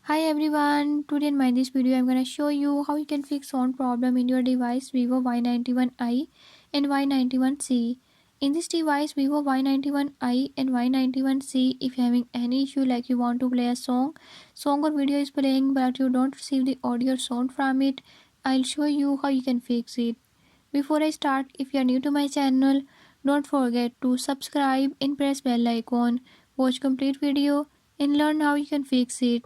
Hi everyone, today in my this video I'm gonna show you how you can fix sound problem in your device Vivo Y91i and Y91c. In this device Vivo Y91i and Y91c, if you're having any issue like you want to play a song or video is playing but you don't receive the audio or sound from it, I'll show you how you can fix it. Before I start, if you are new to my channel, don't forget to subscribe and press bell icon, watch complete video and learn how you can fix it.